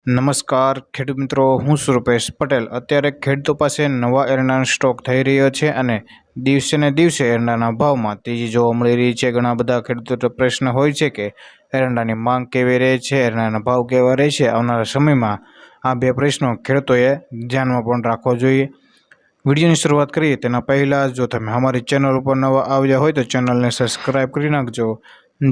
નમસ્કાર ખેડૂત મિત્રો, હું છું રૂપેશ પટેલ। અત્યારે ખેડૂતો પાસે નવા એરંડાનો સ્ટોક થઈ રહ્યો છે અને દિવસે ને દિવસે એરંડાના ભાવમાં તેજી જોવા મળી રહી છે। ઘણા બધા ખેડૂતો પ્રશ્ન હોય છે કે એરંડાની માંગ કેવી રહે છે, એરંડાના ભાવ કેવા રહે છે। આવનારા સમયમાં આ બે પ્રશ્નો ખેડૂતોએ ધ્યાનમાં પણ રાખવા જોઈએ। વિડીયોની શરૂઆત કરીએ તેના પહેલાં જો તમે અમારી ચેનલ ઉપર નવા આવ્યા હોય તો ચેનલને સબસ્ક્રાઈબ કરી નાખજો,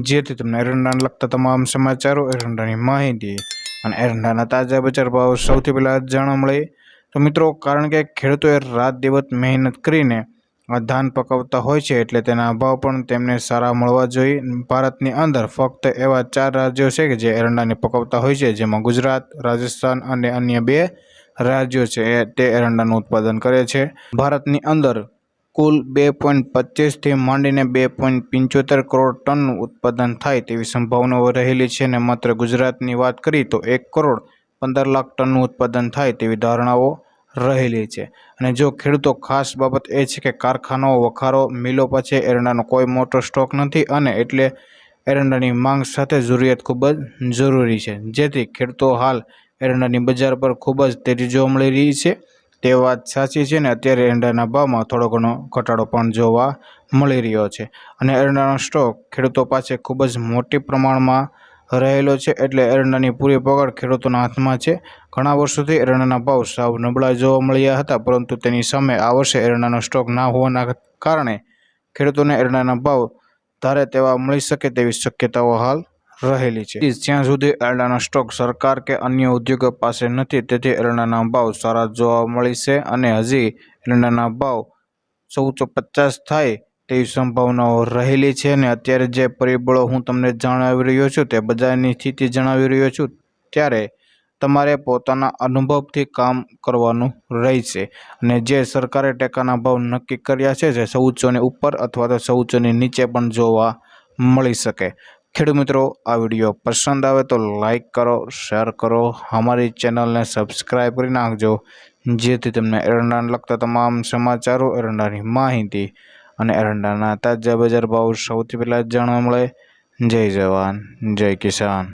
જેથી તમને એરંડાને લગતા તમામ સમાચારો, એરંડાની માહિતી અને એરંડાના તાજા બજાર ભાવ સૌથી પહેલાં જાણવા મળે। તો મિત્રો, કારણ કે ખેડૂતોએ રાત દિવસ મહેનત કરીને આ ધાન પકવતા હોય છે, એટલે તેના ભાવ પણ તેમને સારા મળવા જોઈએ। ભારતની અંદર ફક્ત એવા 4 રાજ્યો છે કે જે એરંડાને પકવતા હોય છે, જેમાં ગુજરાત, રાજસ્થાન અને અન્ય 2 રાજ્યો છે તે એરંડાનું ઉત્પાદન કરે છે। ભારતની અંદર કુલ 2.25 થી માંડીને 2.75 કરોડ ટનનું ઉત્પાદન થાય તેવી સંભાવનાઓ રહેલી છે અને માત્ર ગુજરાતની વાત કરીએ તો 1 કરોડ 15 લાખ ટનનું ઉત્પાદન થાય તેવી ધારણાઓ રહેલી છે। અને જો ખેડૂતો, ખાસ બાબત એ છે કે કારખાનાઓ, વખારો, મિલો પાસે એરંડાનો કોઈ મોટો સ્ટોક નથી અને એટલે એરંડાની માંગ સાથે જરૂરિયાત ખૂબ જ જરૂરી છે, જેથી ખેડૂતો હાલ એરંડાની બજાર પર ખૂબ જ તેજી જોવા મળી રહી છે। તે વાત સાચી છે ને અત્યારે એરંડાના ભાવમાં થોડો ઘણો ઘટાડો પણ જોવા મળી રહ્યો છે અને એરંડાનો સ્ટોક ખેડૂતો પાસે ખૂબ જ મોટી પ્રમાણમાં રહેલો છે, એટલે એરંડાની પૂરી પકડ ખેડૂતોના હાથમાં છે। ઘણા વર્ષોથી એરંડાના ભાવ સાવ નબળા જોવા મળ્યા હતા, પરંતુ તેની સામે આ વર્ષે એરંડાનો સ્ટોક ના હોવાના કારણે ખેડૂતોને એરંડાના ભાવ ધારે તેવા મળી શકે તેવી શક્યતાઓ હાલ રહેલી છે। જ્યાં સુધી એરંડાનો સ્ટોક સરકાર કે અન્ય ઉદ્યોગો પાસે નથી, તેથી એરંડાના ભાવ સારા જોવા મળશે અને હજી એરંડાના ભાવ 1450 થાય તેવી સંભાવનાઓ રહેલી છે। અને અત્યારે જે પરિબળો હું તમને જણાવી રહ્યો છું તે બજારની સ્થિતિ જણાવી રહ્યો છું, ત્યારે તમારે પોતાના અનુભવથી કામ કરવાનું રહેશે અને જે સરકારે ટેકાના ભાવ નક્કી કર્યા છે જે 1400 ની ઉપર અથવા તો 1400 ની નીચે પણ જોવા મળી શકે। ખેડૂત મિત્રો, આ વિડીયો પસંદ આવે તો લાઈક કરો, શેર કરો, અમારી ચેનલને સબસ્ક્રાઈબ કરી નાખજો, જેથી તમને એરંડાને લગતા તમામ સમાચારો, એરંડાની માહિતી અને એરંડાના તાજા બજાર ભાવ સૌથી પહેલાં જાણવા મળે। જય જવાન, જય કિસાન।